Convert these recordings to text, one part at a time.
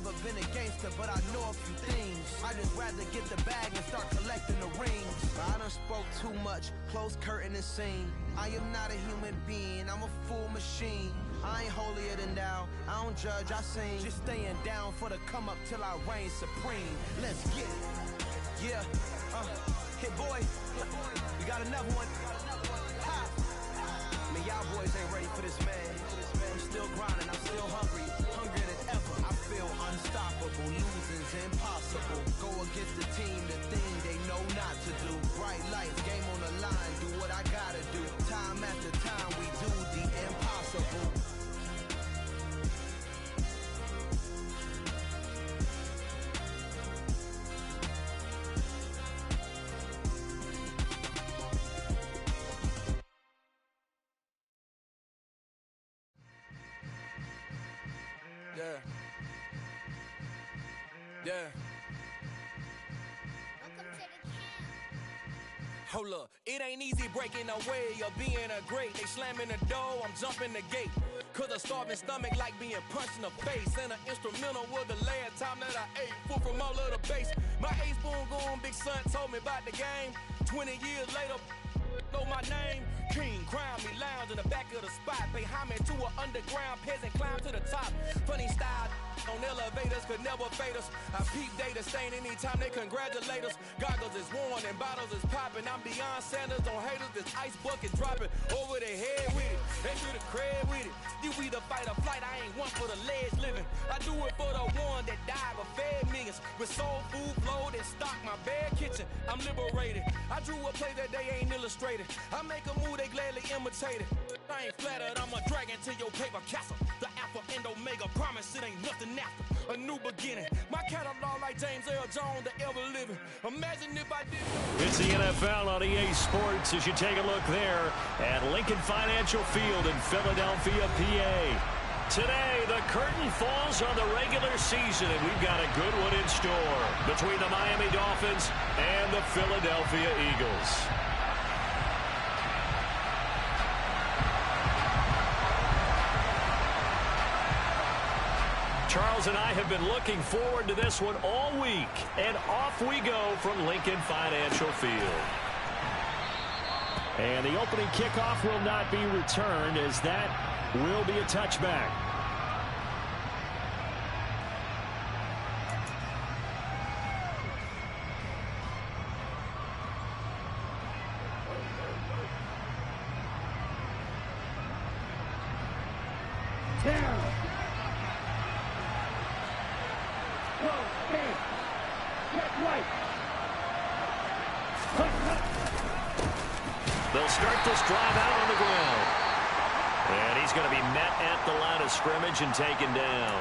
never been a gangster, but I know a few things. I just rather get the bag and start collecting the rings. I done spoke too much, close curtain and scene. I am not a human being, I'm a full machine. I ain't holier than thou, I don't judge, I sing. Just staying down for the come up till I reign supreme. Let's get it. Yeah, hit boy, we got another one. Ha! Man, y'all boys ain't ready for this, man. I'm still grinding, I'm still hungry, hungrier than ever. I feel unstoppable, losing's impossible. Go against the team, the thing they know not to do. Bright lights, game on the line, do what I gotta do. Time after time, we do the impossible. Yeah. Yeah. Hold up, it ain't easy breaking away or being a great. They slamming the door, I'm jumping the gate. Cause a starving stomach like being punched in the face. And an instrumental was the last time that I ate food from all of the base. My ace spoon going, big son told me about the game. 20 years later, know my name. King, crown me, lounge in the back of the spot. Pay homage to an underground peasant, climb to the top. Funny style on elevators could never fade us. I peep data stain anytime they congratulate us. Goggles is worn and bottles is popping. I'm beyond Sanders on haters, this ice bucket dropping over their head with it. They do the cred with it. You either fight or flight, I ain't one for the ledge living. I do it for the one that died but fed millions. With soul food flowed and stocked my bare kitchen. I'm liberated. I drew a play that they ain't illustrated. I make a move, they gladly imitate it. I ain't flattered, I'm a dragon to your paper castle. The Alpha and Omega, promise it ain't nothing after. A new beginning. My catalog like James Earl Jones, the ever living. Imagine if I didn't. It's the NFL on EA Sports as you take a look there at Lincoln Financial Field in Philadelphia, PA. Today, the curtain falls on the regular season, and we've got a good one in store between the Miami Dolphins and the Philadelphia Eagles. Charles and I have been looking forward to this one all week, and off we go from Lincoln Financial Field. And the opening kickoff will not be returned, as that will be a touchback. They'll start this drive out on the ground. And he's going to be met at the line of scrimmage and taken down.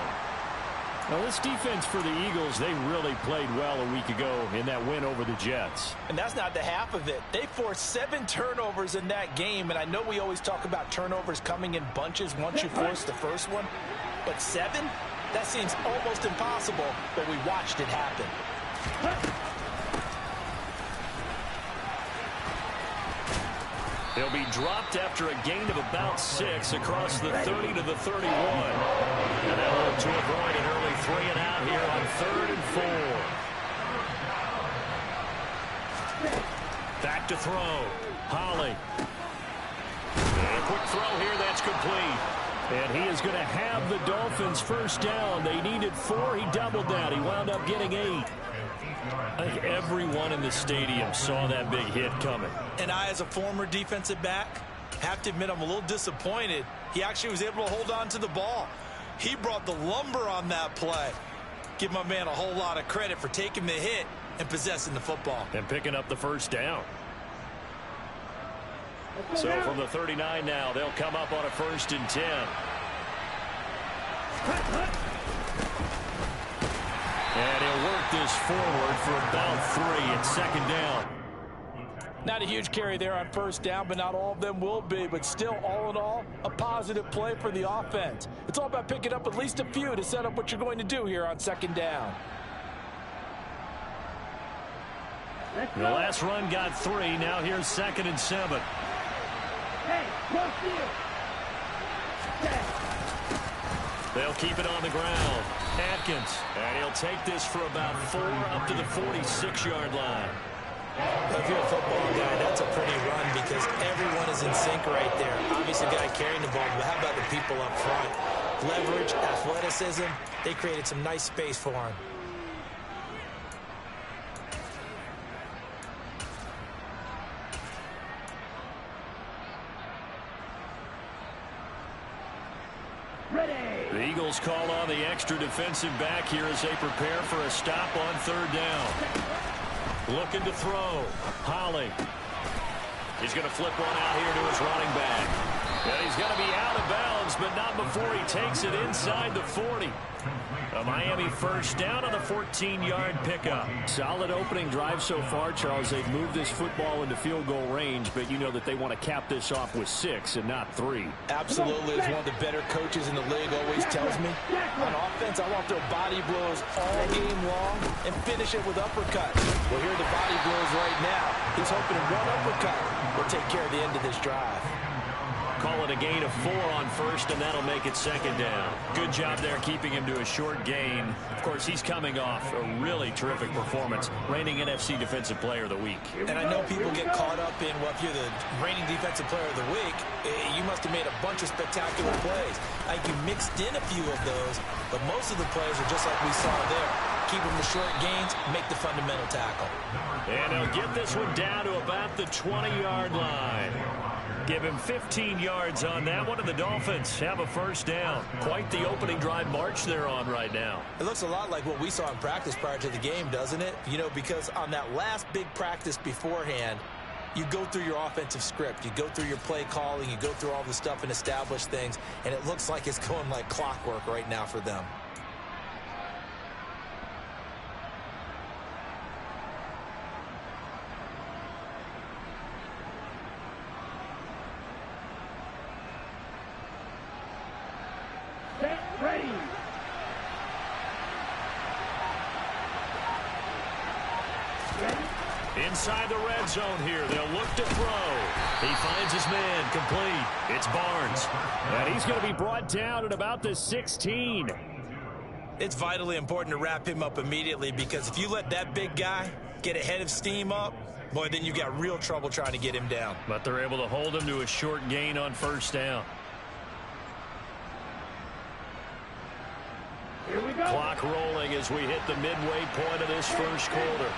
Well, this defense for the Eagles, they really played well a week ago in that win over the Jets. And that's not the half of it. They forced 7 turnovers in that game, and I know we always talk about turnovers coming in bunches once you force the first one. But 7? That seems almost impossible, but we watched it happen. They'll be dropped after a gain of about 6 across the 30 to the 31. And they'll look to avoid an early 3 and out here on 3rd and 4. Back to throw. Holly. And a quick throw here, that's complete. And he is going to have the Dolphins first down. They needed 4. He doubled that. He wound up getting 8. I think everyone in the stadium saw that big hit coming. And I, as a former defensive back, have to admit I'm a little disappointed. He actually was able to hold on to the ball. He brought the lumber on that play. Give my man a whole lot of credit for taking the hit and possessing the football. And picking up the first down. So from the 39 now, they'll come up on a 1st and 10. And he'll work this forward for about 3 and 2nd down. Not a huge carry there on 1st down, but not all of them will be. But still, all in all, a positive play for the offense. It's all about picking up at least a few to set up what you're going to do here on 2nd down. The last run got 3. Now here's 2nd and 7. They'll keep it on the ground. Atkins, and he'll take this for about 4 up to the 46-yard line. If you're a football guy, that's a pretty run because everyone is in sync right there. Obviously, the guy carrying the ball, but how about the people up front? Leverage, athleticism, they created some nice space for him. The Eagles call on the extra defensive back here as they prepare for a stop on 3rd down. Looking to throw. Holly. He's going to flip one out here to his running back. And he's going to be out of bounds, but not before he takes it inside the 40. A Miami 1st down on the 14-yard pickup. Solid opening drive so far, Charles. They've moved this football into field goal range, but you know that they want to cap this off with 6 and not 3. Absolutely. As one of the better coaches in the league always tells me, on offense, I want to throw body blows all game long and finish it with uppercuts. Well, here are the body blows right now. He's hoping one uppercut will take care of the end of this drive. Call it a gain of 4 on 1st, and that'll make it 2nd down. Good job there keeping him to a short gain. Of course, he's coming off a really terrific performance, reigning NFC Defensive Player of the Week. And I know people get caught up in, well, if you're the reigning Defensive Player of the Week, you must have made a bunch of spectacular plays. I think you mixed in a few of those, but most of the plays are just like we saw there. Keep them to short gains, make the fundamental tackle. And he'll get this one down to about the 20-yard line. Give him 15 yards on that one, and the Dolphins have a 1st down. Quite the opening drive march they're on right now. It looks a lot like what we saw in practice prior to the game, doesn't it? You know, because on that last big practice beforehand, you go through your offensive script. You go through your play calling. You go through all the stuff and establish things, and it looks like it's going like clockwork right now for them. Ready. Inside the red zone here. They'll look to throw. He finds his man complete. It's Barnes. And he's going to be brought down at about the 16. It's vitally important to wrap him up immediately because if you let that big guy get a head of steam up, boy, then you got real trouble trying to get him down. But they're able to hold him to a short gain on 1st down. Here we go. Clock rolling as we hit the midway point of this 1st quarter.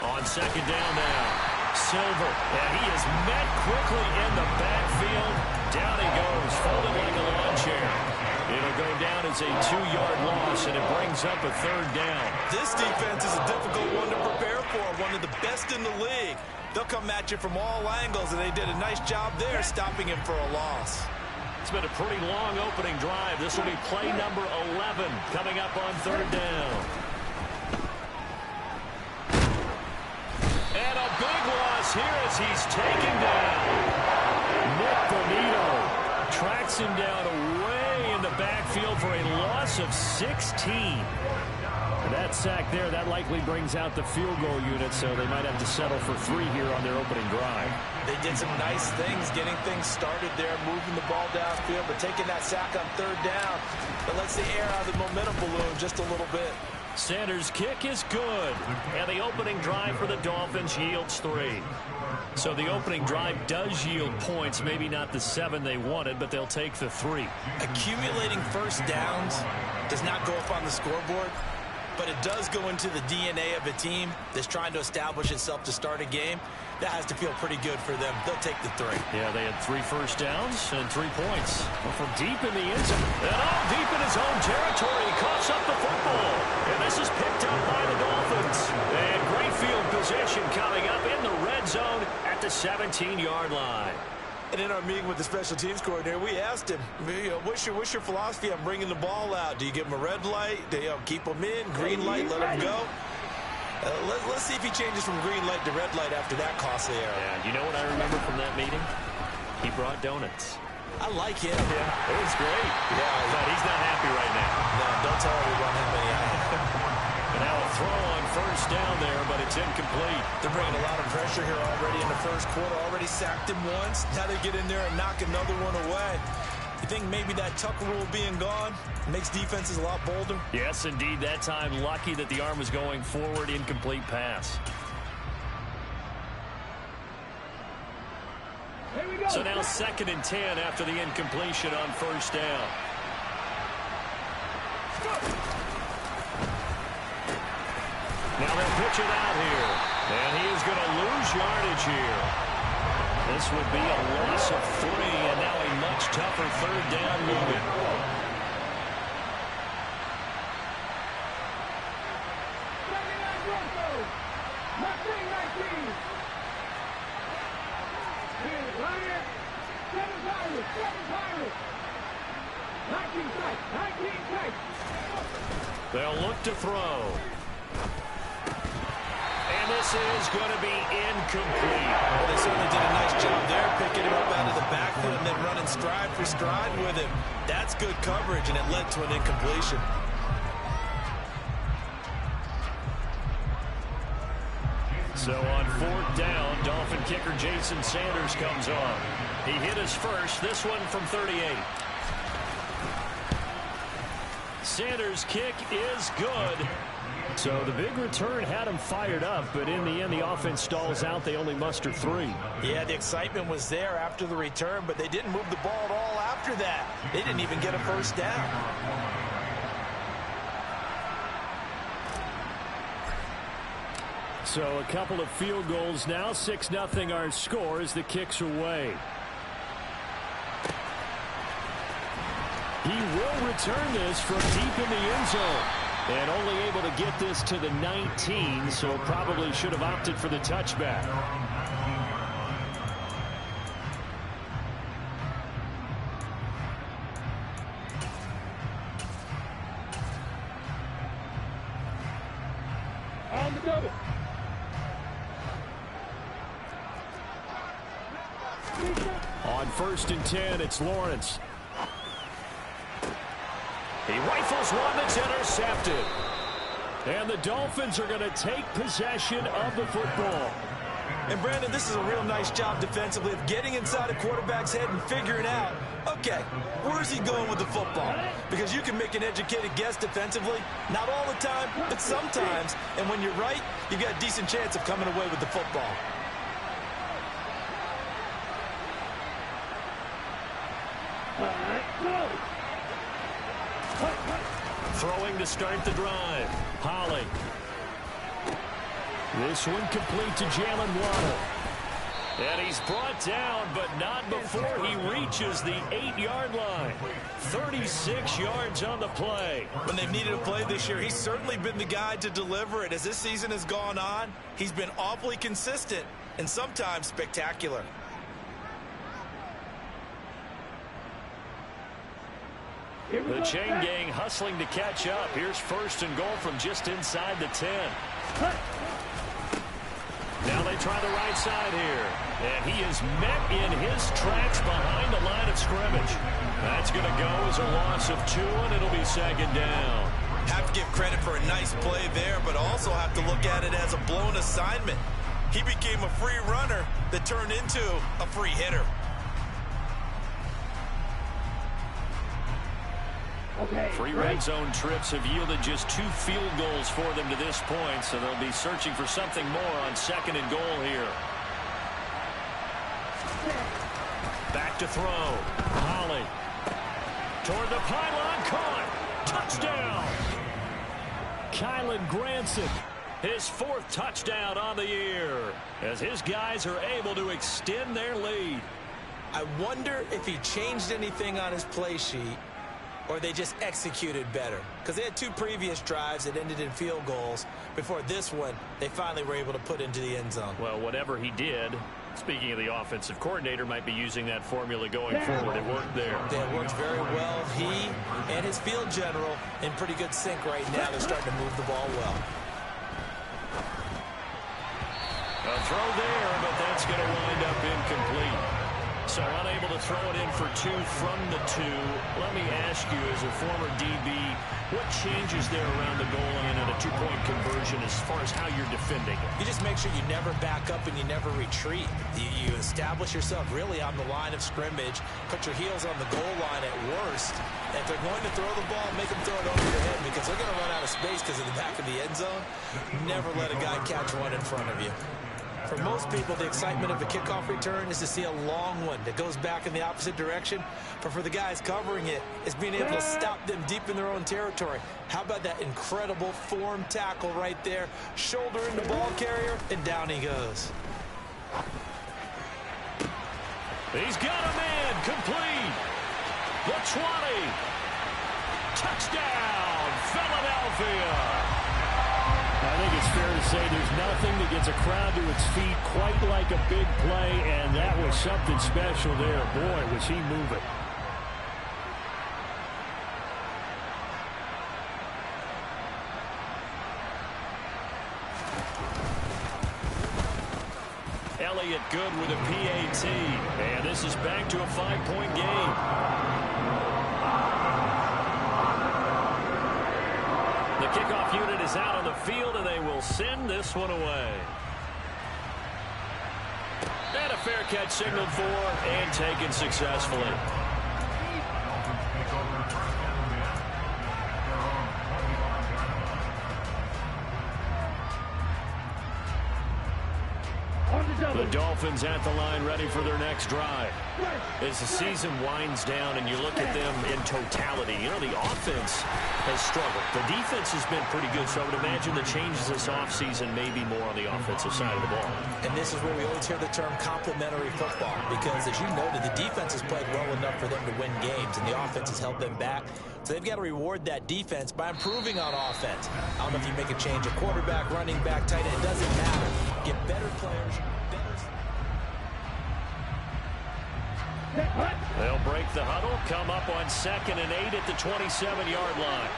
On 2nd down now, Silver, and he is met quickly in the backfield. Down he goes, folded like a lawn chair. It'll go down as a 2-yard loss, and it brings up a 3rd down. This defense is a difficult one to prepare for, one of the best in the league. They'll come at you from all angles, and they did a nice job there stopping him for a loss. It's been a pretty long opening drive. This will be play number 11 coming up on 3rd down. And a big loss here as he's taken down. Nick Bonito tracks him down away in the backfield for a loss of 16. And that sack there, that likely brings out the field goal unit, so they might have to settle for 3 here on their opening drive. They did some nice things, getting things started there, moving the ball downfield, but taking that sack on 3rd down, that lets the air out of the momentum balloon just a little bit. Sanders' kick is good, and the opening drive for the Dolphins yields 3. So the opening drive does yield points, maybe not the 7 they wanted, but they'll take the 3. Accumulating 1st downs does not go up on the scoreboard, but it does go into the DNA of a team that's trying to establish itself to start a game. That has to feel pretty good for them. They'll take the 3. Yeah, they had 3 first downs and 3 points. Well, from deep in the end zone, and all deep in his own territory, he coughs up the football. And this is picked up by the Dolphins. And great field position coming up in the red zone at the 17-yard line. And in our meeting with the special teams coordinator, we asked him, what's your philosophy on bringing the ball out? Do you give him a red light? Do you keep him in? Green light, let him go? Let's see if he changes from green light to red light after that costly error. And you know what I remember from that meeting? He brought donuts. I like him. Yeah, it was great. Yeah, but he's not happy right now. No, don't tell everyone how many I have. And now a throw on 1st down there, but it's incomplete. They're bringing a lot of pressure here already in the 1st quarter. Already sacked him once. Now they get in there and knock another one away. You think maybe that Tucker rule being gone makes defenses a lot bolder? Yes, indeed. That time, lucky that the arm was going forward. Incomplete pass. So now 2nd and 10 after the incompletion on first down. Now they'll pitch it out here. And he is going to lose yardage here. This would be a loss of 3, and now a much tougher 3rd down movement. They'll look to throw. And this is going to be incomplete. Well, they certainly did a nice job there, picking him up out of the backfield and then running stride for stride with him. That's good coverage, and it led to an incompletion. So on 4th down, Dolphin kicker Jason Sanders comes on. He hit his first, this one from 38. Sanders' kick is good. So the big return had him fired up, but in the end, the offense stalls out. They only muster 3. Yeah, the excitement was there after the return, but they didn't move the ball at all after that. They didn't even get a first down. So a couple of field goals now. 6-0 our score as the kick's away. He will return this from deep in the end zone. And only able to get this to the 19, so probably should have opted for the touchback. On the double. On 1st and 10, it's Lawrence. He rifles one that's intercepted. And the Dolphins are going to take possession of the football. And, Brandon, this is a real nice job defensively of getting inside a quarterback's head and figuring out, okay, where's he going with the football? Because you can make an educated guess defensively, not all the time, but sometimes. And when you're right, you've got a decent chance of coming away with the football. Throwing to start the drive. Holly. This one complete to Jalen Waddle. And he's brought down, but not before he reaches the 8-yard line. 36 yards on the play. When they've needed a play this year, he's certainly been the guy to deliver it. As this season has gone on, he's been awfully consistent and sometimes spectacular. The chain gang hustling to catch up. Here's 1st and goal from just inside the 10. Now they try the right side here. And he is met in his tracks behind the line of scrimmage. That's going to go as a loss of 2, and it'll be 2nd down. Have to give credit for a nice play there, but also have to look at it as a blown assignment. He became a free runner that turned into a free hitter. Free red zone trips have yielded just 2 field goals for them to this point, so they'll be searching for something more on 2nd and goal here. Back to throw. Holly. Toward the pylon, caught. Touchdown. Kylan Granson, his 4th touchdown on the year, as his guys are able to extend their lead. I wonder if he changed anything on his play sheet, or they just executed better. Because they had 2 previous drives that ended in field goals. Before this one, they finally were able to put into the end zone. Well, whatever he did, speaking of the offensive coordinator, might be using that formula going forward. It worked there. It worked very well. He and his field general in pretty good sync right now. They're starting to move the ball well. A throw there, but that's going to wind up incomplete. So unable to throw it in for 2 from the 2. Let me ask you, as a former DB, what changes there around the goal line on a 2-point conversion as far as how you're defending it? You just make sure you never back up and you never retreat. You establish yourself really on the line of scrimmage, put your heels on the goal line at worst. And if they're going to throw the ball, make them throw it over your head because they're going to run out of space because of the back of the end zone. Never let a guy catch one in front of you. For most people, the excitement of a kickoff return is to see a long one that goes back in the opposite direction. But for the guys covering it, it's being able to stop them deep in their own territory. How about that incredible form tackle right there? Shoulder in the ball carrier, and down he goes. He's got a man complete. The 20. Touchdown, Philadelphia. I think it's fair to say there's nothing that gets a crowd to its feet quite like a big play, and that was something special there. Boy, was he moving. Elliott good with a PAT, and this is back to a 5-point game. The kickoff unit is out on the field, and they will send this one away. And a fair catch signaled for and taken successfully. The Dolphins at the line ready for their next drive. As the season winds down and you look at them in totality, you know, the offense has struggled. The defense has been pretty good, so I would imagine the changes this offseason may be more on the offensive side of the ball. And this is where we always hear the term complementary football because, as you noted, the defense has played well enough for them to win games, and the offense has held them back. So they've got to reward that defense by improving on offense. I don't know if you make a change, a quarterback, running back, tight end, it doesn't matter. Get better players. They'll break the huddle, come up on 2nd and 8 at the 27-yard line.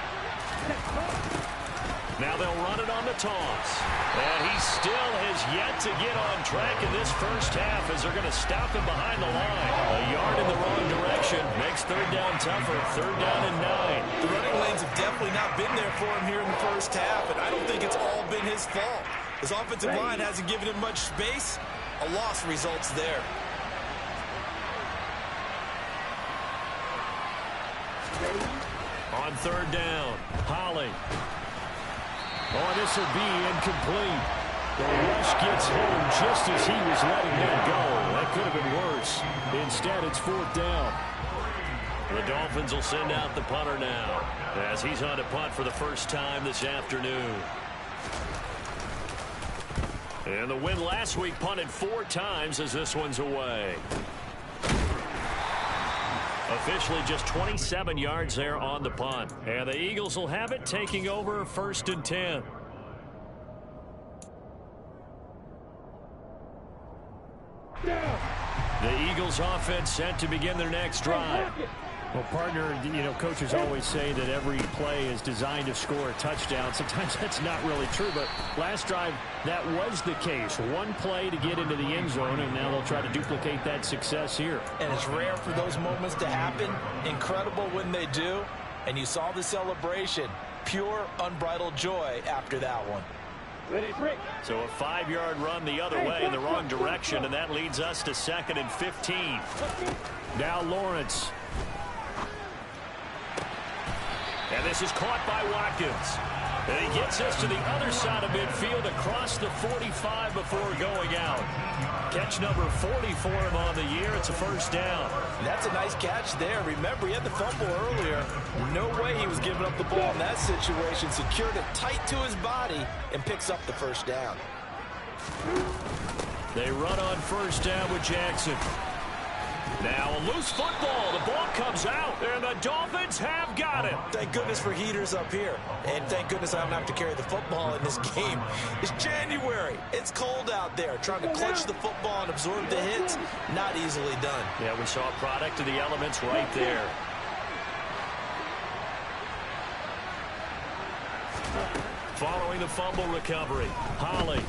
Now they'll run it on the toss. And he still has yet to get on track in this first half as they're going to stop him behind the line. A yard in the wrong direction makes 3rd down tougher. 3rd down and 9. The running lanes have definitely not been there for him here in the first half, and I don't think it's all been his fault. His offensive line hasn't given him much space. A loss results there. On 3rd down, Holly. Oh, this will be incomplete. The rush gets home just as he was letting that go. That could have been worse. Instead, it's 4th down. The Dolphins will send out the punter now as he's on to punt for the first time this afternoon. And the win last week punted 4 times as this one's away. Officially just 27 yards there on the punt. And the Eagles will have it, taking over 1st and 10. The Eagles offense set to begin their next drive. Well, partner, you know, coaches always say that every play is designed to score a touchdown. Sometimes that's not really true, but last drive, that was the case. One play to get into the end zone, and now they'll try to duplicate that success here. And it's rare for those moments to happen. Incredible when they do. And you saw the celebration. Pure, unbridled joy after that one. So a 5-yard run the other way in the wrong direction, and that leads us to 2nd and 15. Now Lawrence. And this is caught by Watkins. And he gets us to the other side of midfield across the 45 before going out. Catch number 40 for him on the year. It's a 1st down. That's a nice catch there. Remember, he had the fumble earlier. No way he was giving up the ball in that situation. Secured it tight to his body and picks up the 1st down. They run on 1st down with Jackson. Now a loose football. The ball comes out, and the Dolphins have got it. Thank goodness for heaters up here. And thank goodness I don't have to carry the football in this game. It's January. It's cold out there. Trying to clutch the football and absorb the hits, not easily done. Yeah, we saw a product of the elements right there. Following the fumble recovery, Holly.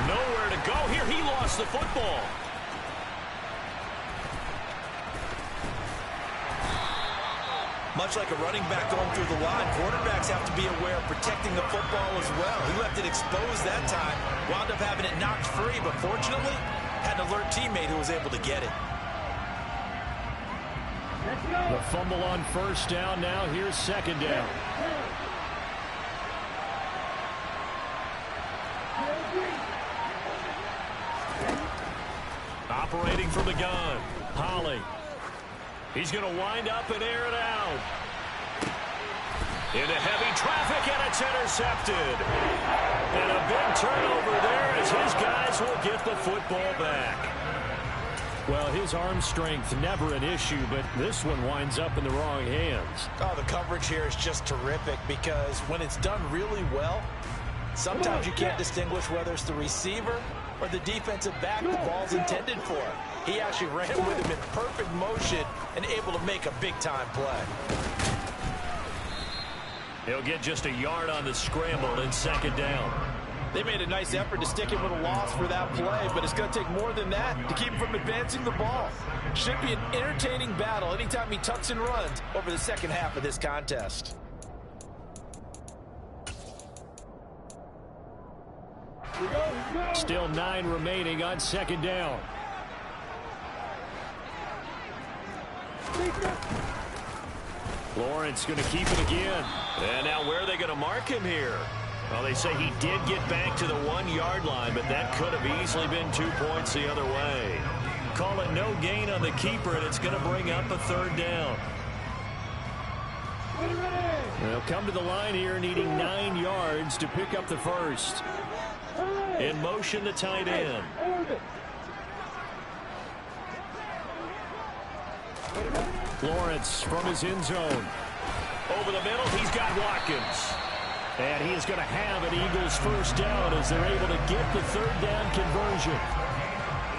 Nowhere to go here. He lost the football. Much like a running back going through the line, quarterbacks have to be aware of protecting the football as well. He left it exposed that time, wound up having it knocked free, but fortunately, had an alert teammate who was able to get it. The fumble on first down. Now here's second down. Operating from the gun, Holly. He's going to wind up and air it out. Into heavy traffic, and it's intercepted. And a big turnover there as his guys will get the football back. Well, his arm strength never an issue, but this one winds up in the wrong hands. Oh, the coverage here is just terrific because when it's done really well, sometimes you can't distinguish whether it's the receiver or the defensive back the ball's intended for. He actually ran with him in perfect motion and able to make a big-time play. He'll get just a yard on the scramble in second down. They made a nice effort to stick him with a loss for that play, but it's going to take more than that to keep him from advancing the ball. Should be an entertaining battle anytime he tucks and runs over the second half of this contest. Still 9 remaining on second down. Lawrence going to keep it again. And now where are they going to mark him here? Well, they say he did get back to the 1-yard line, but that could have easily been 2 points the other way. Call it no gain on the keeper, and it's going to bring up a third down. They'll come to the line here needing 9 yards to pick up the first. In motion, the tight end. Lawrence from his end zone. Over the middle, he's got Watkins. And he is going to have an Eagles first down as they're able to get the third down conversion.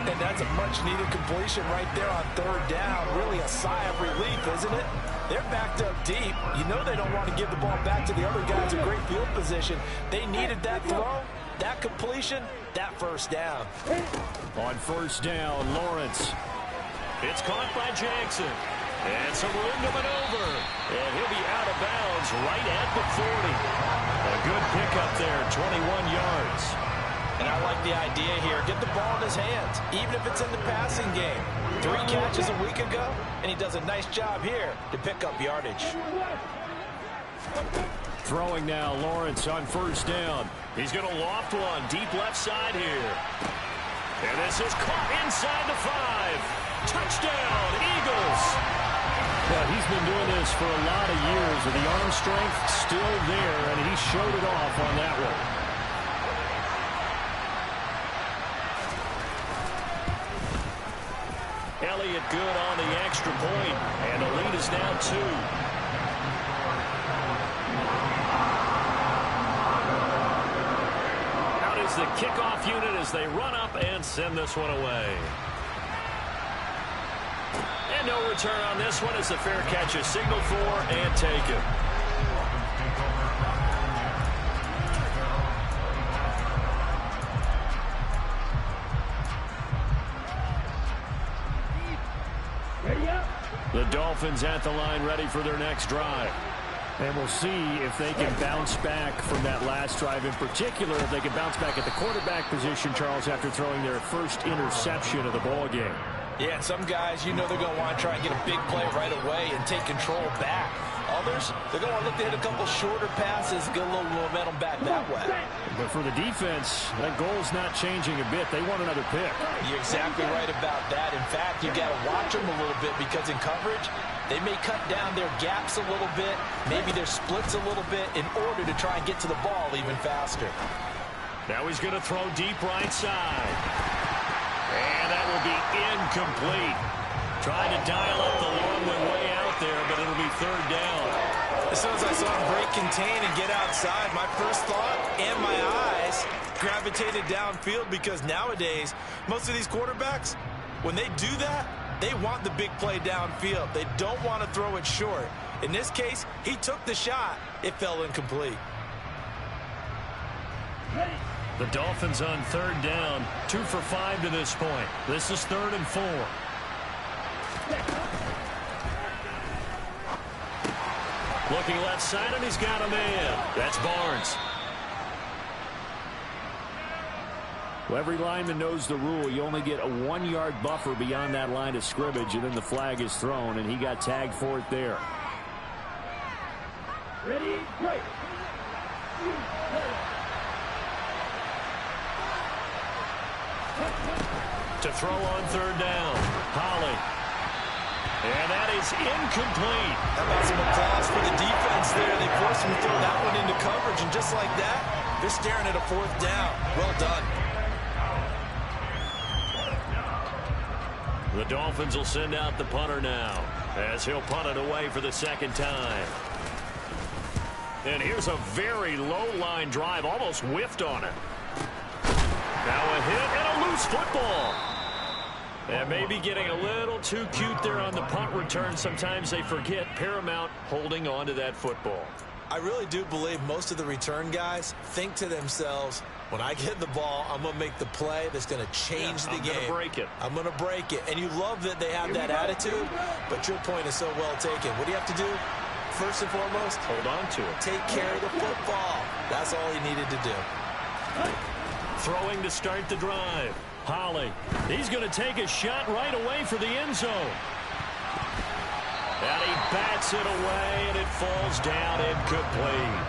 And that's a much-needed completion right there on third down. Really a sigh of relief, isn't it? They're backed up deep. You know they don't want to give the ball back to the other guys in great field position. They needed that throw, that completion, that first down. On first down, Lawrence. It's caught by Jackson. And some room to maneuver. And he'll be out of bounds right at the 40. A good pickup there, 21 yards. And I like the idea here. Get the ball in his hands, even if it's in the passing game. 3 catches a week ago, and he does a nice job here to pick up yardage. Throwing now, Lawrence on first down. He's going to loft one deep left side here. And this is caught inside the 5. Touchdown, Eagles. Well, he's been doing this for a lot of years, with the arm strength still there, and he showed it off on that one. Elliott good on the extra point, and the lead is now 2. Out is the kickoff unit as they run up and send this one away. And no return on this one as the fair catch is signaled for and taken. The Dolphins at the line ready for their next drive. And we'll see if they can bounce back from that last drive. In particular, if they can bounce back at the quarterback position, Charles, after throwing their first interception of the ball game. Yeah, and some guys, you know they're going to want to try and get a big play right away and take control back. Others, they're going to want to look to hit a couple shorter passes, get a little momentum back that way. But for the defense, that goal's not changing a bit. They want another pick. You're exactly right about that. In fact, you've got to watch them a little bit because in coverage, they may cut down their gaps a little bit, maybe their splits a little bit in order to try and get to the ball even faster. Now he's going to throw deep right side. And that will be incomplete. Trying to dial up the long way out there, but it'll be third down. As soon as I saw him break contain and get outside, my first thought and my eyes gravitated downfield because nowadays, most of these quarterbacks, when they do that, they want the big play downfield. They don't want to throw it short. In this case, he took the shot. It fell incomplete. The Dolphins on third down, 2 for 5 to this point. This is 3rd and 4. Looking left side, and he's got a man. That's Barnes. Well, every lineman knows the rule. You only get a 1-yard buffer beyond that line of scrimmage, and then the flag is thrown, and he got tagged for it there. Ready, break. To throw on third down. Holly. And that is incomplete. How about some applause for the defense there? They forced him to throw that one into coverage, and just like that, they're staring at a 4th down. Well done. The Dolphins will send out the punter now, as he'll punt it away for the second time. And here's a very low-line drive, almost whiffed on it. Now a hit and a loose football. And maybe getting a little too cute there on the punt return. Sometimes they forget Paramount holding on to that football. I really do believe most of the return guys think to themselves, when I get the ball, I'm going to make the play that's going to change the game. I'm going to break it. I'm going to break it. And you love that they have that attitude, but your point is so well taken. What do you have to do? First and foremost, hold on to it. Take care of the football. That's all he needed to do. Throwing to start the drive. Holly. He's going to take a shot right away for the end zone. And he bats it away, and it falls down incomplete.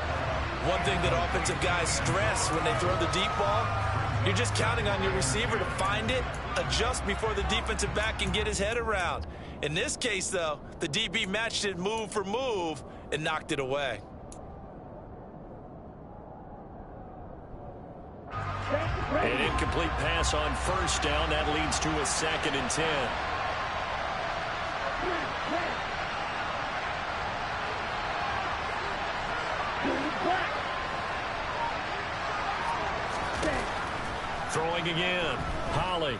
One thing that offensive guys stress when they throw the deep ball, you're just counting on your receiver to find it, adjust before the defensive back can get his head around. In this case, though, the DB matched it move for move and knocked it away. An incomplete pass on first down. That leads to a 2nd and 10. Throwing again. Holly.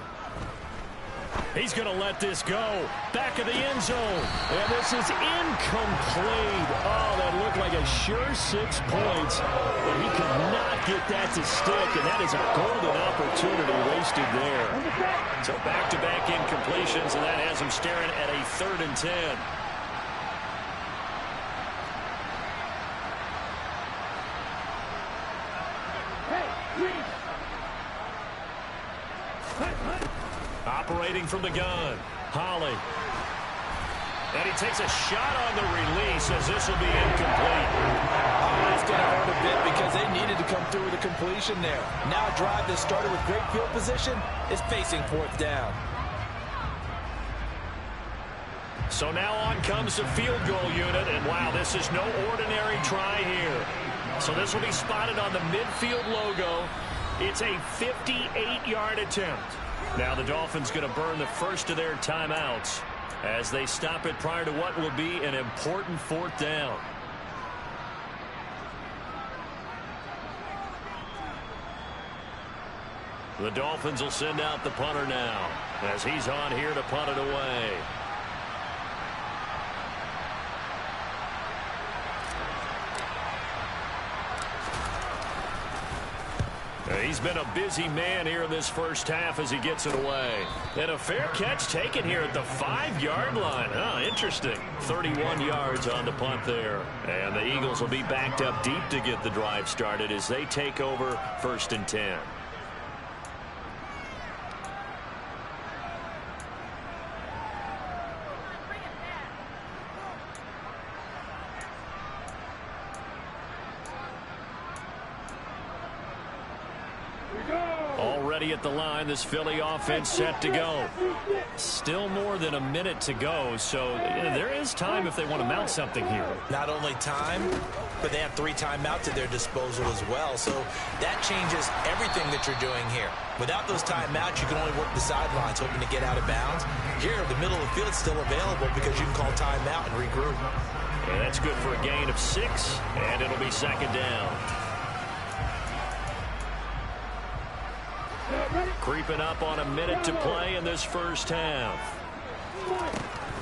He's going to let this go. Back of the end zone. And this is incomplete. Oh, that looked like a sure 6 points. But he could not get that to stick. And that is a golden opportunity wasted there. So back-to-back incompletions, and that has him staring at a 3rd and 10. Operating from the gun. Holly. And he takes a shot on the release as this will be incomplete. That's going to hurt a bit because they needed to come through with a completion there. Now a drive that started with great field position is facing 4th down. So now on comes the field goal unit, and wow, this is no ordinary try here. So this will be spotted on the midfield logo. It's a 58-yard attempt. Now the Dolphins going to burn the first of their timeouts as they stop it prior to what will be an important 4th down. The Dolphins will send out the punter now as he's on here to punt it away. He's been a busy man here in this first half as he gets it away. And a fair catch taken here at the 5-yard line. Interesting. 31 yards on the punt there. And the Eagles will be backed up deep to get the drive started as they take over 1st and 10. Already at the line, this Philly offense set to go. Still more than a minute to go, so there is time if they want to mount something here. Not only time, but they have 3 timeouts at their disposal as well, so that changes everything that you're doing here. Without those timeouts, you can only work the sidelines hoping to get out of bounds. Here, the middle of the field is still available because you can call timeout and regroup. And that's good for a gain of 6, and it'll be 2nd down. Creeping up on a minute to play in this first half.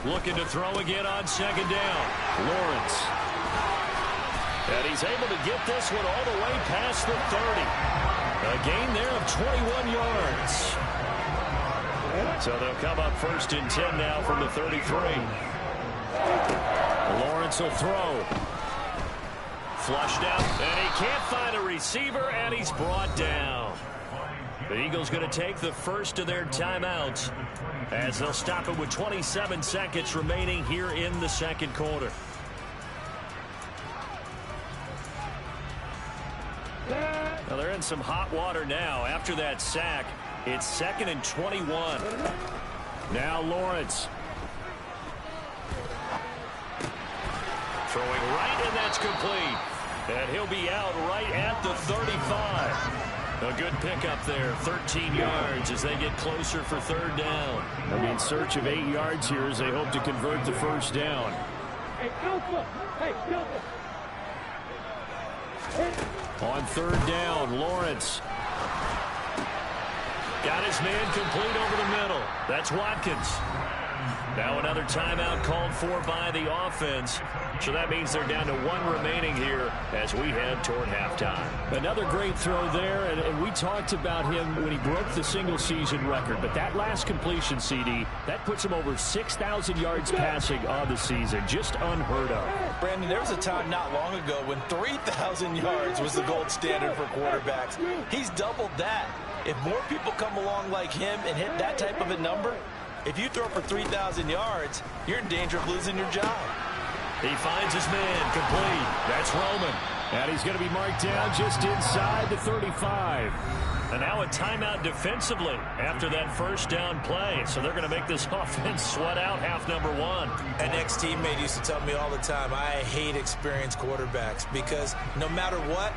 Looking to throw again on 2nd down. Lawrence. And he's able to get this one all the way past the 30. A gain there of 21 yards. So they'll come up 1st and 10 now from the 33. Lawrence will throw. Flushed out, and he can't find a receiver, and he's brought down. The Eagles going to take the first of their timeouts as they'll stop it with 27 seconds remaining here in the second quarter. Well, they're in some hot water now after that sack. It's 2nd and 21. Now Lawrence. Throwing right, and that's complete. And he'll be out right at the 35. A good pickup there, 13 yards as they get closer for third down. They'll be in search of 8 yards here as they hope to convert the first down. On third down, Lawrence. Got his man complete over the middle. That's Watkins. Now another timeout called for by the offense. So that means they're down to 1 remaining here as we head toward halftime. Another great throw there, and we talked about him when he broke the single-season record. But that last completion, CD, that puts him over 6,000 yards passing on the season. Just unheard of. Brandon, there was a time not long ago when 3,000 yards was the gold standard for quarterbacks. He's doubled that. If more people come along like him and hit that type of a number, if you throw for 3,000 yards, you're in danger of losing your job. He finds his man complete. That's Roman. And he's going to be marked down just inside the 35. And now a timeout defensively after that first down play. So they're going to make this offense sweat out half number 1. An ex-teammate used to tell me all the time, I hate experienced quarterbacks because no matter what,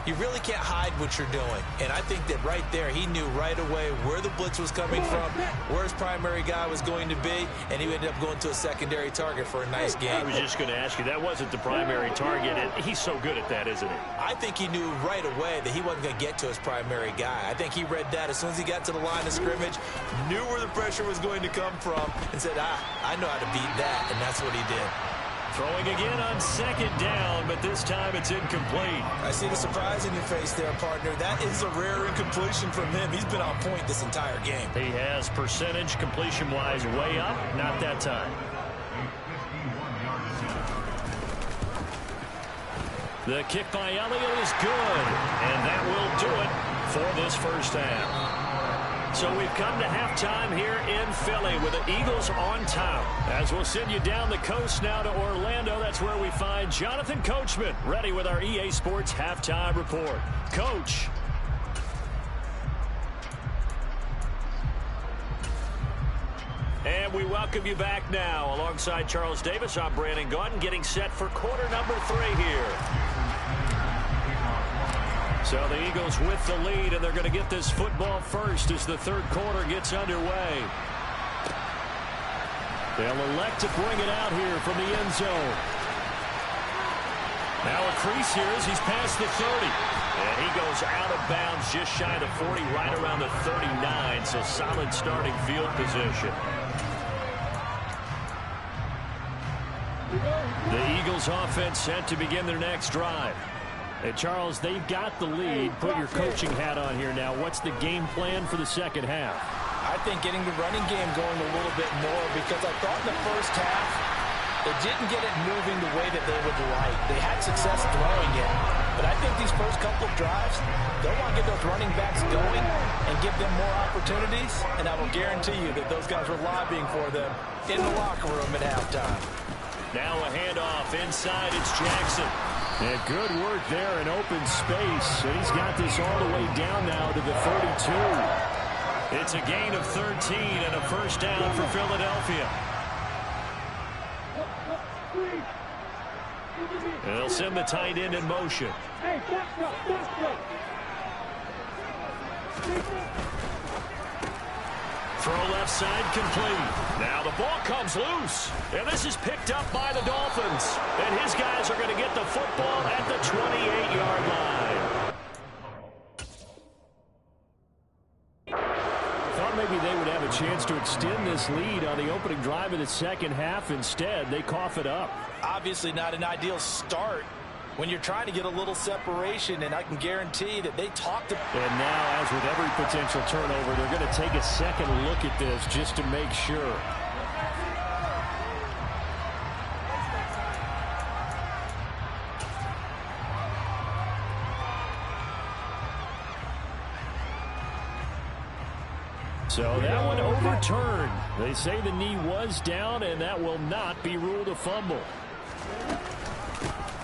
you really can't hide what you're doing. And I think that right there, he knew right away where the blitz was coming from, where his primary guy was going to be, and he ended up going to a secondary target for a nice game. I was just going to ask you, that wasn't the primary target. And he's so good at that, isn't he? I think he knew right away that he wasn't going to get to his primary guy. I think he read that as soon as he got to the line of scrimmage, knew where the pressure was going to come from, and said, I know how to beat that, and that's what he did. Throwing again on second down, but this time it's incomplete. I see the surprise in your face there, partner. That is a rare incompletion from him. He's been on point this entire game. He has percentage completion-wise way up. Not that time. The kick by Elliott is good, and that will do it for this first half. So we've come to halftime here in Philly with the Eagles on top. As we'll send you down the coast now to Orlando, that's where we find Jonathan Coachman ready with our EA Sports Halftime Report. Coach. And we welcome you back now. Alongside Charles Davis, I'm Brandon Gaudin, getting set for quarter number 3 here. So the Eagles with the lead, and they're going to get this football first as the third quarter gets underway. They'll elect to bring it out here from the end zone. Now a crease here as he's past the 30. And he goes out of bounds just shy of the 40, right around the 39. So solid starting field position. The Eagles offense set to begin their next drive. Hey, Charles, they've got the lead. Put your coaching hat on here now. What's the game plan for the second half? I think getting the running game going a little bit more, because I thought in the first half they didn't get it moving the way that they would like. They had success throwing it, but I think these first couple of drives, they'll want to get those running backs going and give them more opportunities, and I will guarantee you that those guys were lobbying for them in the locker room at halftime. Now a handoff inside. It's Jackson. And good work there in open space. And he's got this all the way down now to the 32. It's a gain of 13 and a first down for Philadelphia. And they'll send the tight end in motion. Throw left side complete. Now the ball comes loose. And this is picked up by the Dolphins. And his guys are going to get the football at the 28-yard line. Thought maybe they would have a chance to extend this lead on the opening drive of the second half. Instead, they cough it up. Obviously not an ideal start when you're trying to get a little separation, and I can guarantee that they talked to... And now, as with every potential turnover, they're going to take a second look at this just to make sure. So that one overturned. They say the knee was down, and that will not be ruled a fumble.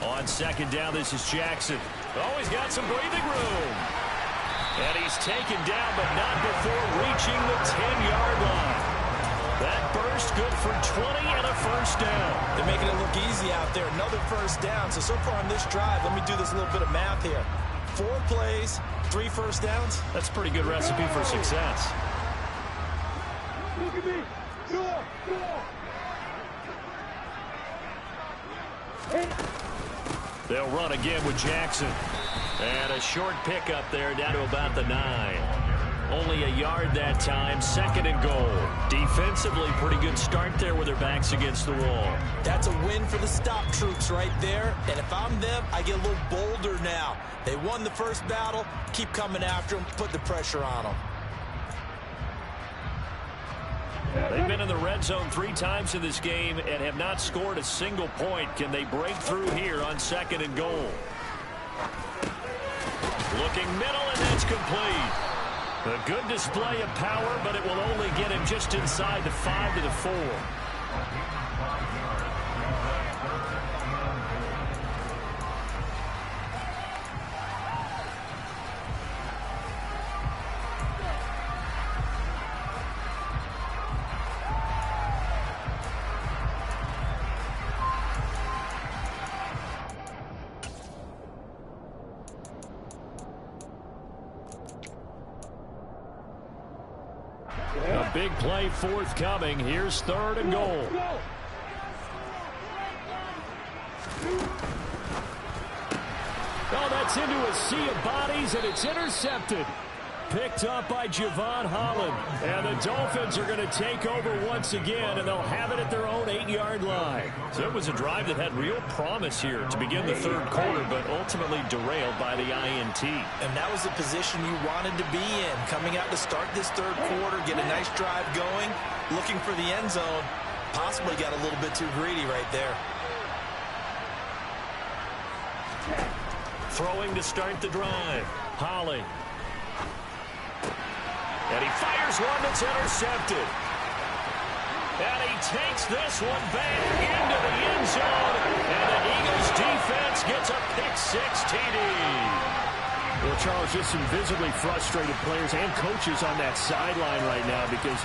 On second down, this is Jackson. Oh, he's got some breathing room. And he's taken down, but not before reaching the 10-yard line. That burst good for 20 and a first down. They're making it look easy out there. Another first down. So far on this drive, let me do this little bit of math here. 4 plays, 3 first downs. That's a pretty good recipe for success. Look at me. They'll run again with Jackson. And a short pickup there down to about the 9. Only a yard that time, second and goal. Defensively, pretty good start there with their backs against the wall. That's a win for the stop troops right there. And if I'm them, I get a little bolder now. They won the first battle. Keep coming after them. Put the pressure on them. They've been in the red zone 3 times in this game and have not scored a single point. Can they break through here on second and goal? Looking middle, and that's complete. A good display of power, but it will only get him just inside the 5 to the 4. A big play forthcoming. Here's third and goal. Oh, that's into a sea of bodies, and it's intercepted. Picked up by Javon Holland. And the Dolphins are going to take over once again, and they'll have it at their own 8-yard line. So it was a drive that had real promise here to begin the third quarter, but ultimately derailed by the INT. And that was the position you wanted to be in. Coming out to start this third quarter, get a nice drive going, looking for the end zone. Possibly got a little bit too greedy right there. Throwing to start the drive. Holly. And he fires one that's intercepted. And he takes this one back into the end zone. And the Eagles defense gets a pick-6 TD. Well, Charles, just some visibly frustrated players and coaches on that sideline right now because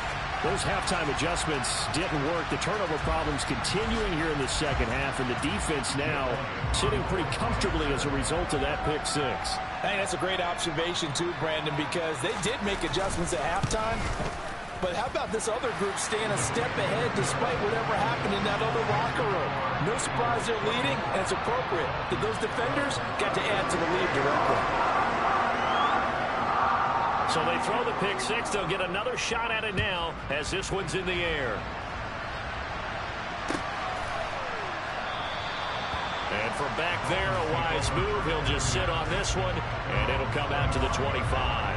those halftime adjustments didn't work. The turnover problems continuing here in the second half, and the defense now sitting pretty comfortably as a result of that pick-6. I think that's a great observation, too, Brandon, because they did make adjustments at halftime. But how about this other group staying a step ahead despite whatever happened in that other locker room? No surprise they're leading, and it's appropriate that those defenders got to add to the lead directly. So they throw the pick-6. They'll get another shot at it now as this one's in the air. And from back there, a wise move. He'll just sit on this one, and it'll come out to the 25.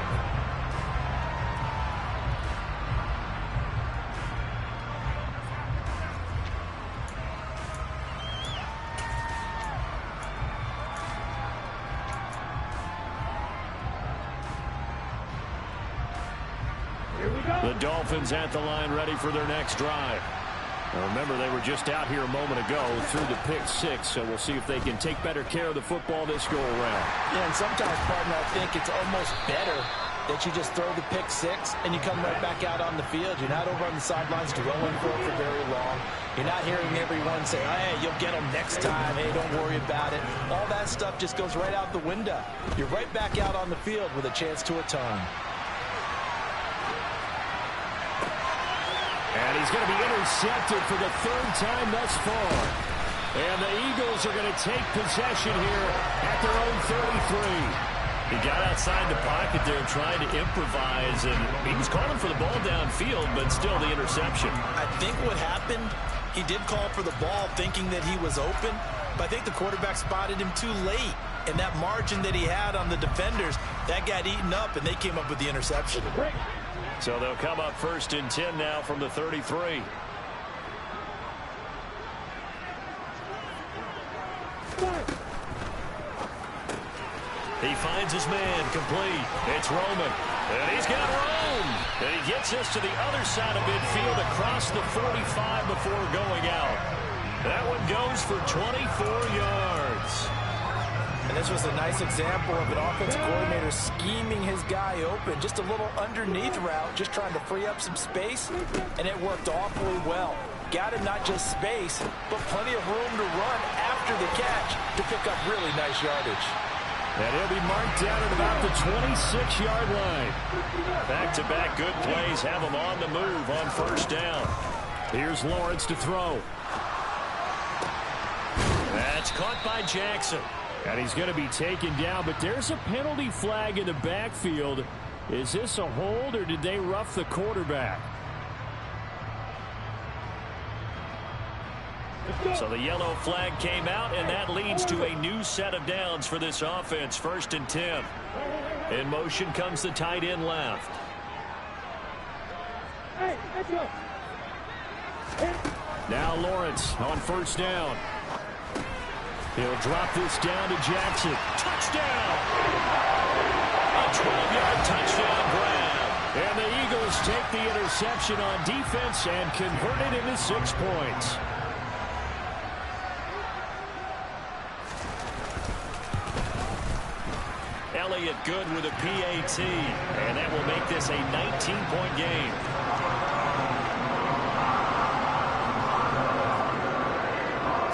The Dolphins at the line ready for their next drive. Now remember, they were just out here a moment ago through the pick-6, so we'll see if they can take better care of the football this go-around. Yeah, and sometimes, partner, I think it's almost better that you just throw the pick-6 and you come right back out on the field. You're not over on the sidelines dwelling for very long. You're not hearing everyone say, hey, you'll get them next time. Hey, don't worry about it. All that stuff just goes right out the window. You're right back out on the field with a chance to atone. And he's going to be intercepted for the 3rd time thus far. And the Eagles are going to take possession here at their own 33. He got outside the pocket there trying to improvise, and he was calling for the ball downfield, but still the interception. I think what happened, he did call for the ball thinking that he was open, but I think the quarterback spotted him too late. And that margin that he had on the defenders, that got eaten up, and they came up with the interception. So they'll come up 1st and 10 now from the 33. He finds his man complete. It's Roman. And he's got room. And he gets us to the other side of midfield across the 45 before going out. That one goes for 24 yards. And this was a nice example of an offensive coordinator scheming his guy open. Just a little underneath route, just trying to free up some space, and it worked awfully well. Got him not just space, but plenty of room to run after the catch to pick up really nice yardage. And he'll be marked down at about the 26-yard line. Back-to-back good plays have him on the move on first down. Here's Lawrence to throw. That's caught by Jackson. And he's going to be taken down, but there's a penalty flag in the backfield. Is this a hold, or did they rough the quarterback? So the yellow flag came out, and that leads to a new set of downs for this offense. 1st and 10. In motion comes the tight end left. Now Lawrence on first down. He'll drop this down to Jackson. Touchdown! A 12-yard touchdown grab. And the Eagles take the interception on defense and convert it into 6 points. Elliott good with a PAT. And that will make this a 19-point game.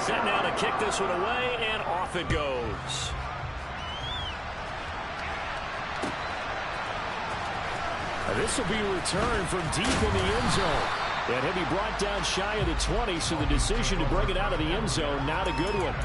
Set now to kick this one away, and off it goes. This will be returned from deep in the end zone. And he'll be brought down shy of the 20, so the decision to bring it out of the end zone, not a good one.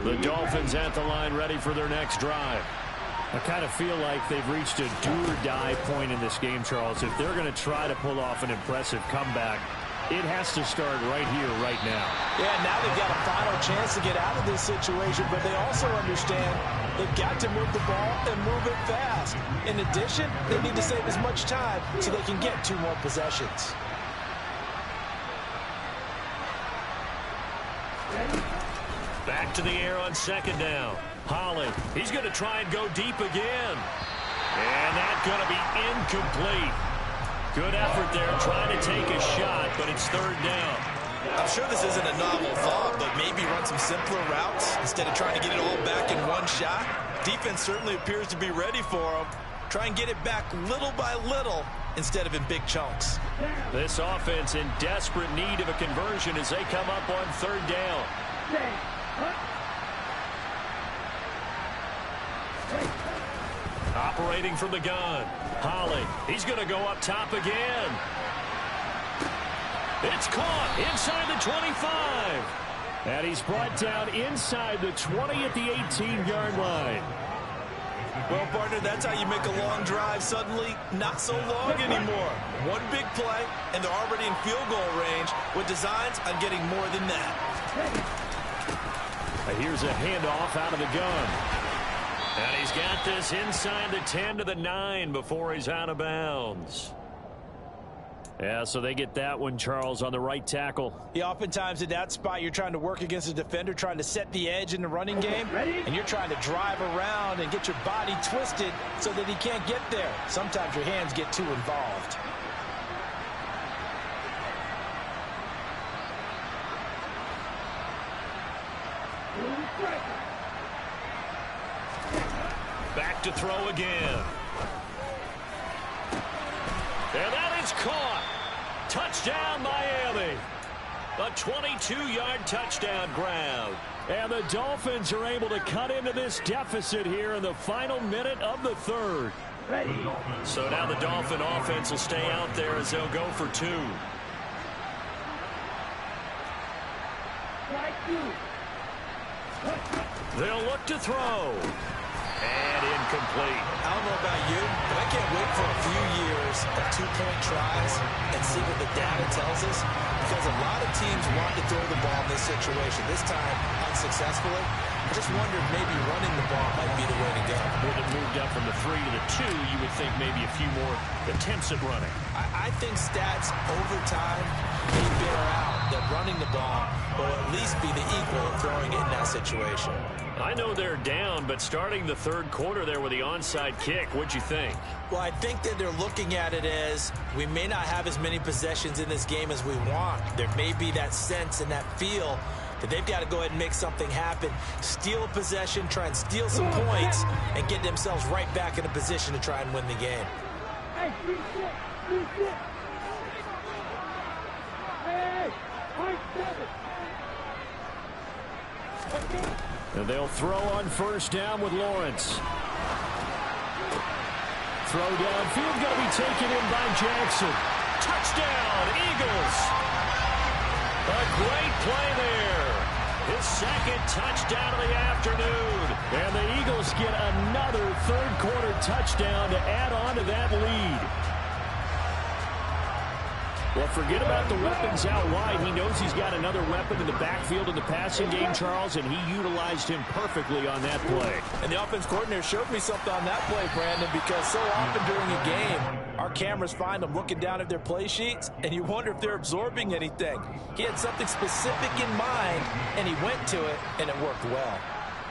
The Dolphins at the line, ready for their next drive. I kind of feel like they've reached a do-or-die point in this game, Charles. If they're going to try to pull off an impressive comeback, it has to start right here, right now. Yeah, now they've got a final chance to get out of this situation, but they also understand they've got to move the ball and move it fast. In addition, they need to save as much time so they can get 2 more possessions. Back to the air on second down. Holly, he's going to try and go deep again. And that's going to be incomplete. Good effort there trying to take a shot, but it's 3rd down. I'm sure this isn't a novel thought, but maybe run some simpler routes instead of trying to get it all back in one shot. Defense certainly appears to be ready for him. Try and get it back little by little instead of in big chunks. This offense in desperate need of a conversion as they come up on 3rd down. Operating from the gun. Holly, he's going to go up top again. It's caught inside the 25. And he's brought down inside the 20 at the 18-yard line. Well, partner, that's how you make a long drive suddenly not so long anymore. One big play, and they're already in field goal range with designs on getting more than that. Here's a handoff out of the gun. And he's got this inside the 10 to the 9 before he's out of bounds. Yeah, so they get that one, Charles, on the right tackle. Yeah, oftentimes in that spot, you're trying to work against a defender, trying to set the edge in the running game, and you're trying to drive around and get your body twisted so that he can't get there. Sometimes your hands get too involved. Back to throw again. And that is caught. Touchdown, Miami. A 22-yard touchdown grab. And the Dolphins are able to cut into this deficit here in the final minute of the 3rd. So now the Dolphin offense will stay out there as they'll go for 2. They'll look to throw. And incomplete. I don't know about you, but I can't wait for a few years of two-point tries and see what the data tells us, because a lot of teams want to throw the ball in this situation. This time, unsuccessfully. I just wondered maybe running the ball might be the way to go. With it moved up from the 3 to the 2, you would think maybe a few more attempts at running. I think stats over time may bear out that running the ball will at least be the equal of throwing it in that situation. I know they're down, but starting the third quarter there with the onside kick, what'd you think? Well, I think that they're looking at it as we may not have as many possessions in this game as we want. There may be that sense and that feel that they've got to go ahead and make something happen, steal a possession, try and steal some points, and get themselves right back in a position to try and win the game. Hey, reset. Hey, point 7. And they'll throw on first down with Lawrence. Throw downfield, going to be taken in by Jackson. Touchdown, Eagles! A great play there. His second touchdown of the afternoon. And the Eagles get another third quarter touchdown to add on to that lead. Well, forget about the weapons out wide. He knows he's got another weapon in the backfield in the passing game, Charles, and he utilized him perfectly on that play. And the offense coordinator showed me something on that play, Brandon, because so often during a game, our cameras find them looking down at their play sheets, and you wonder if they're absorbing anything. He had something specific in mind, and he went to it, and it worked well.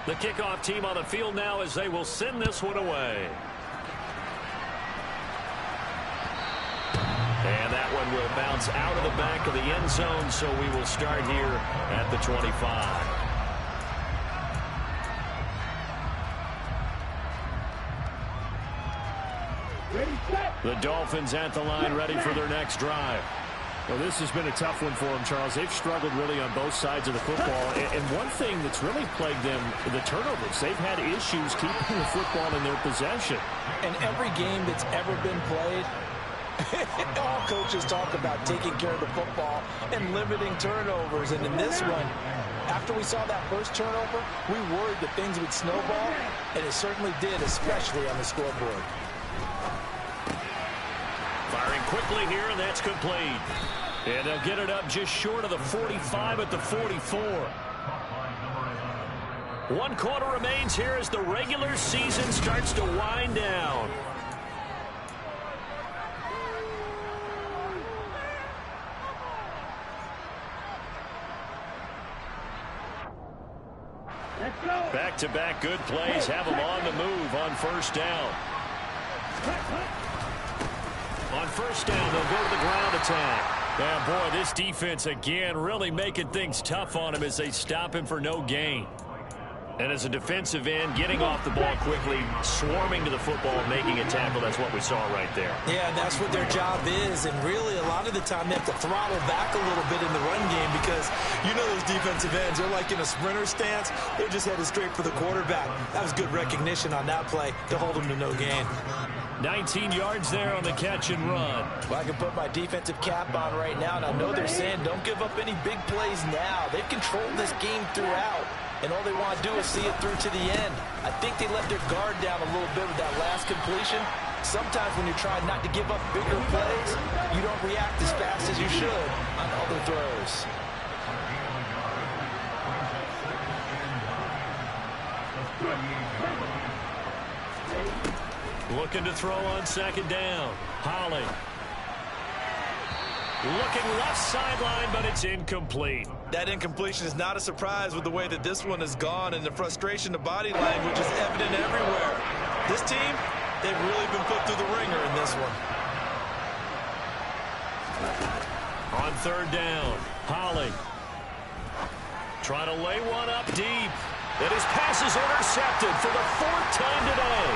The kickoff team on the field now as they will send this one away. And that one will bounce out of the back of the end zone, so we will start here at the 25. The Dolphins at the line, ready for their next drive. Well, this has been a tough one for them, Charles. They've struggled really on both sides of the football. And one thing that's really plagued them, the turnovers. They've had issues keeping the football in their possession. And every game that's ever been played, all coaches talk about taking care of the football and limiting turnovers. And in this one, after we saw that first turnover, we worried that things would snowball, and it certainly did, especially on the scoreboard. Firing quickly here, and that's complete. And they'll get it up just short of the 45 at the 44. 1 quarter remains here as the regular season starts to wind down. Back-to-back good plays have them on the move on first down. On first down, they'll go to the ground attack. Yeah, boy, this defense again really making things tough on him as they stop him for no gain. And as a defensive end, getting off the ball quickly, swarming to the football, making a tackle, that's what we saw right there. Yeah, that's what their job is, and really a lot of the time they have to throttle back a little bit in the run game because you know those defensive ends, they're like in a sprinter stance. They're just headed straight for the quarterback. That was good recognition on that play to hold them to no gain. 19 yards there on the catch and run. Well, I can put my defensive cap on right now, and I know they're saying don't give up any big plays now. They've controlled this game throughout, and all they want to do is see it through to the end. I think they let their guard down a little bit with that last completion. Sometimes when you're trying not to give up bigger plays, you don't react as fast as you should on other throws. Looking to throw on second down. Holly. Looking left sideline, but it's incomplete. That incompletion is not a surprise with the way that this one has gone, and the frustration of body language is evident everywhere. This team, they've really been put through the ringer in this one. On third down, Holly. Trying to lay one up deep. And his pass is intercepted for the 4th time today.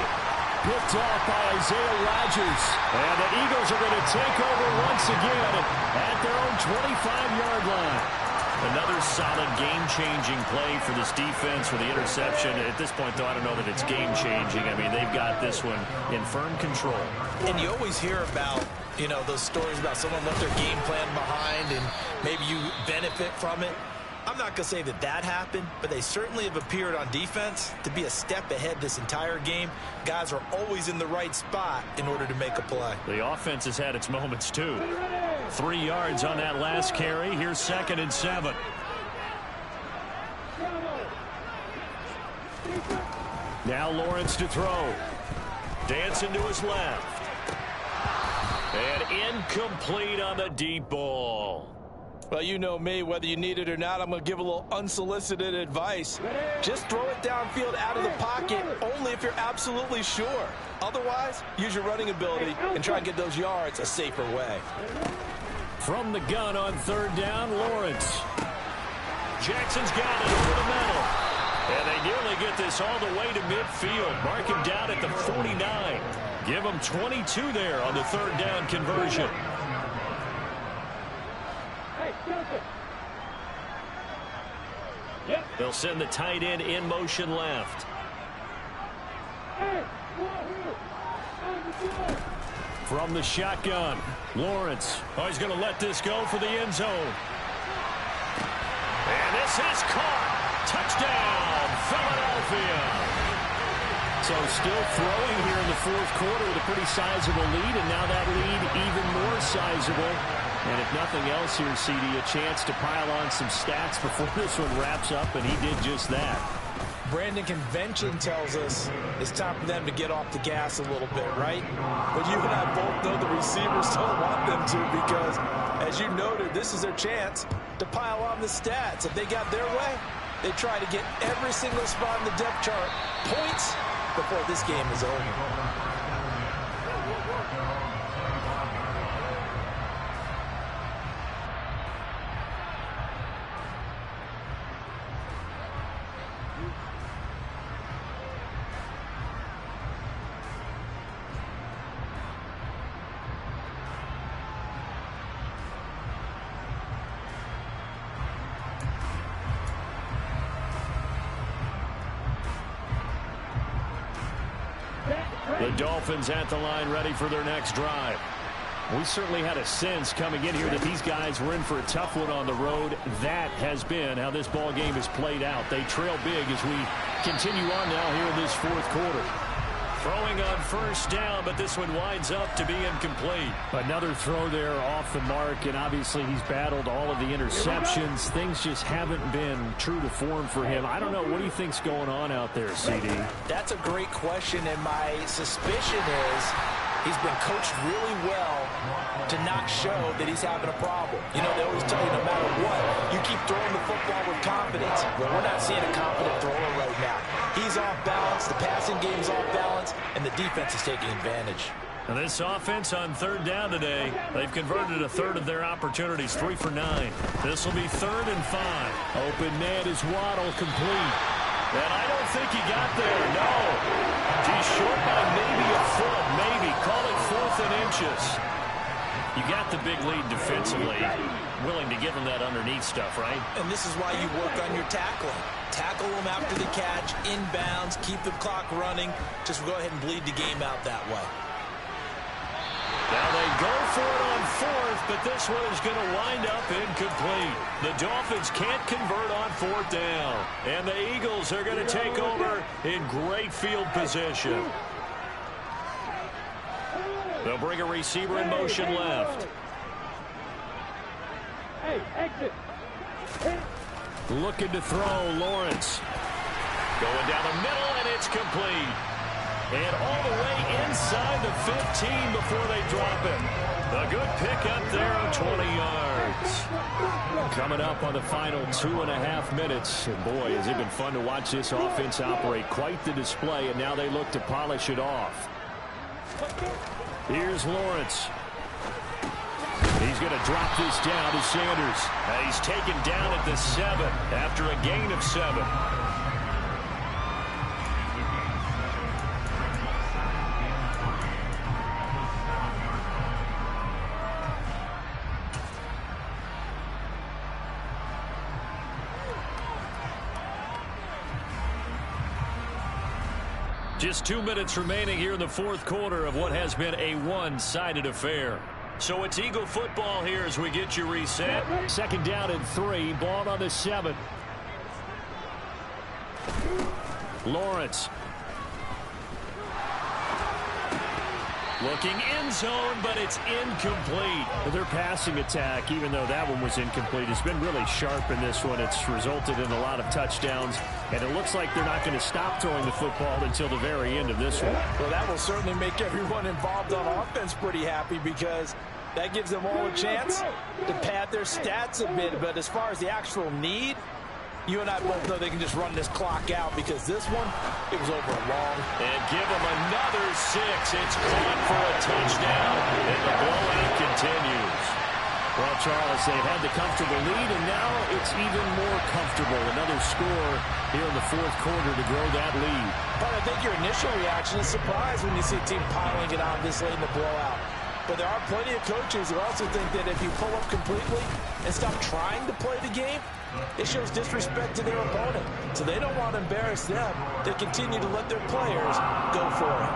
Picked off by Isaiah Rodgers. And the Eagles are going to take over once again At their own 25-yard line. Another solid game-changing play for this defense for the interception. At this point, though, I don't know that it's game-changing. I mean, they've got this one in firm control. And you always hear about, those stories about someone left their game plan behind and maybe you benefit from it. I'm not going to say that that happened, but they certainly have appeared on defense to be a step ahead this entire game. Guys are always in the right spot in order to make a play. The offense has had its moments, too. 3 yards on that last carry. Here's 2nd and 7. Now Lawrence to throw. Dancing to his left. And incomplete on the deep ball. Well, you know me, whether you need it or not, I'm going to give a little unsolicited advice. Just throw it downfield out of the pocket only if you're absolutely sure. Otherwise, use your running ability and try and get those yards a safer way. From the gun on 3rd down, Lawrence. Jackson's got it over the middle. And they nearly get this all the way to midfield. Mark him down at the 49. Give him 22 there on the 3rd down conversion. They'll send the tight end in motion left. From the shotgun, Lawrence. Oh, he's going to let this go for the end zone. And this is caught. Touchdown, Philadelphia. So still throwing here in the 4th quarter with a pretty sizable lead, and now that lead even more sizable. And if nothing else here, CD, a chance to pile on some stats before this one wraps up, and he did just that. Brandon, convention tells us it's time for them to get off the gas a little bit, right? But you and I both know the receivers don't want them to because, as you noted, this is their chance to pile on the stats. If they got their way, they try to get every single spot in the depth chart points before this game is over. The Dolphins at the line, ready for their next drive. We certainly had a sense coming in here that these guys were in for a tough one on the road. That has been how this ball game has played out. They trail big as we continue on now here in this 4th quarter. Throwing on 1st down, but this one winds up to be incomplete. Another throw there off the mark, and obviously he's battled all of the interceptions. Things just haven't been true to form for him. I don't know. What do you think's going on out there, CD? That's a great question, and my suspicion is he's been coached really well to not show that he's having a problem. You know, they always tell you no matter what, you keep throwing the football with confidence. Well, we're not seeing a confident thrower right now. He's off balance, the passing game's off balance, and the defense is taking advantage. And this offense on 3rd down today, they've converted a 1/3 of their opportunities, 3 for 9. This will be 3rd and 5. Open man is Waddle, complete. And I don't think he got there, no. He's short by maybe a foot, maybe. Call it 4th and inches. You got the big lead defensively. Willing to give him that underneath stuff, right? And this is why you work on your tackling. Tackle them after the catch, inbounds, keep the clock running. Just go ahead and bleed the game out that way. Now they go for it on 4th, but this one is going to wind up incomplete. The Dolphins can't convert on 4th down. And the Eagles are going to take over in great field position. They'll bring a receiver in motion left. Hey, exit. Looking to throw, Lawrence. Going down the middle, and it's complete. And all the way inside the 15 before they drop it. A good pickup there on 20 yards. Coming up on the final 2.5 minutes. And boy, has it been fun to watch this offense operate. Quite the display, and now they look to polish it off. Here's Lawrence. He's going to drop this down to Sanders. He's taken down at the 7 after a gain of 7. Just 2 minutes remaining here in the 4th quarter of what has been a one-sided affair. So it's Eagle football here as we get you reset. Second down and 3. Ball on the 7. Lawrence. Looking end zone, but it's incomplete. Their passing attack, even though that one was incomplete, has been really sharp in this one. It's resulted in a lot of touchdowns, and it looks like they're not going to stop throwing the football until the very end of this one. Well, that will certainly make everyone involved on offense pretty happy because that gives them all a chance to pad their stats a bit. But as far as the actual need, you and I both know they can just run this clock out because this one, it was over a long. And give them another 6. It's caught for a touchdown, and the blowout continues. Well, Charles, they've had the comfortable lead, and now it's even more comfortable. Another score here in the fourth quarter to grow that lead. But I think your initial reaction is surprise when you see a team piling it on this late in the blowout. But there are plenty of coaches who also think that if you pull up completely and stop trying to play the game, it shows disrespect to their opponent. So they don't want to embarrass them. They continue to let their players go for it.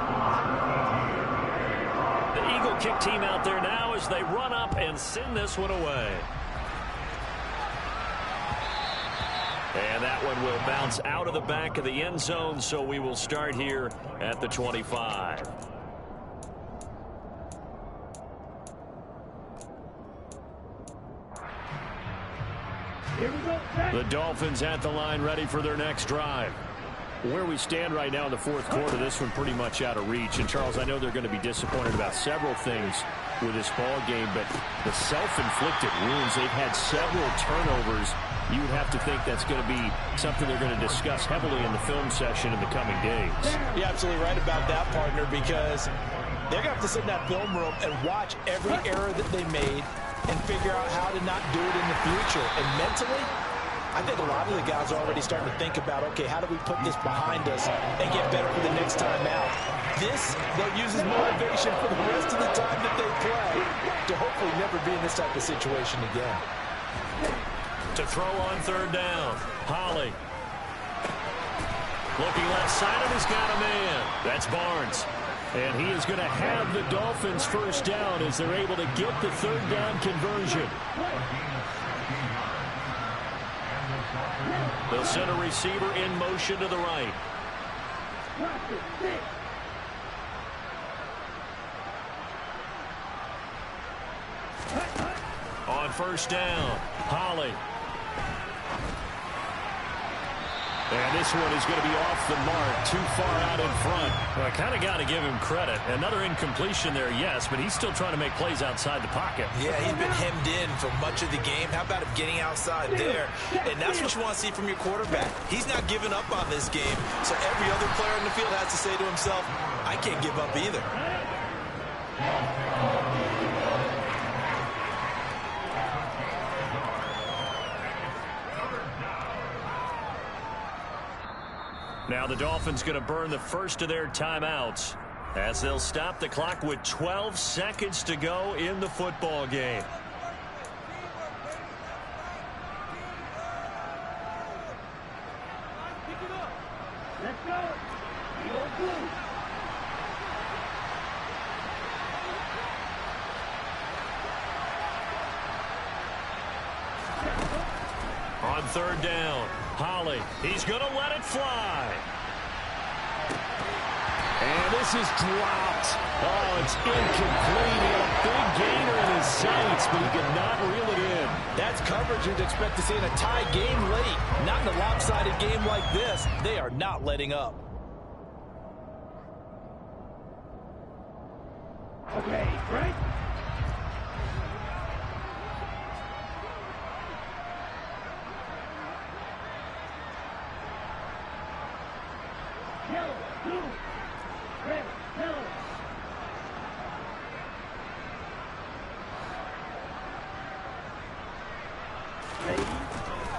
The Eagle kick team out there now as they run up and send this one away. And that one will bounce out of the back of the end zone, so we will start here at the 25. Here we go. The Dolphins at the line, ready for their next drive. Where we stand right now in the fourth quarter, this one pretty much out of reach. And, Charles, I know they're going to be disappointed about several things with this ball game, but the self-inflicted wounds, they've had several turnovers. You would have to think that's going to be something they're going to discuss heavily in the film session in the coming days. You're absolutely right about that, partner, because they're going to have to sit in that film room and watch every error that they made and figure out how to not do it in the future. And mentally, I think a lot of the guys are already starting to think about, okay, how do we put this behind us and get better for the next time out? This, they'll use as motivation for the rest of the time that they play to hopefully never be in this type of situation again. To throw on third down, Holly. Looking left side, and he's got a man. That's Barnes. And he is going to have the Dolphins first down as they're able to get the third down conversion. They'll send a receiver in motion to the right. On first down, Holly. And this one is going to be off the mark, too far out in front. Well, I kind of got to give him credit. Another incompletion there, yes, but he's still trying to make plays outside the pocket. Yeah, he's been hemmed in for much of the game. How about him getting outside there? And that's what you want to see from your quarterback. He's not giving up on this game, so every other player in the field has to say to himself, I can't give up either. Now the Dolphins going to burn the first of their timeouts as they'll stop the clock with 12 seconds to go in the football game. Let's go. On third down, Holly. He's going to let it fly. And this is dropped. Oh, it's incomplete. He had a big gainer in his sights, but he could not reel it in. That's coverage you'd expect to see in a tie game late. Not in a lopsided game like this. They are not letting up. Okay, right?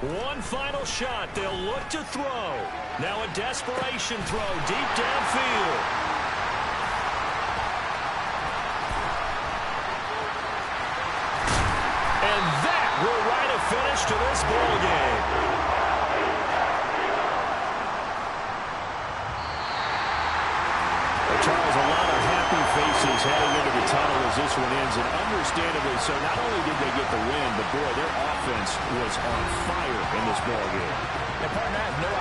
One final shot. They'll look to throw. Now a desperation throw deep downfield. And that will write a finish to this ball game. Charles, a lot of happy faces heading into the tunnel as this one ends, and understandably so. Not only did they get the win, but boy, their offense was on fire in this ball game. And partner, I have no idea.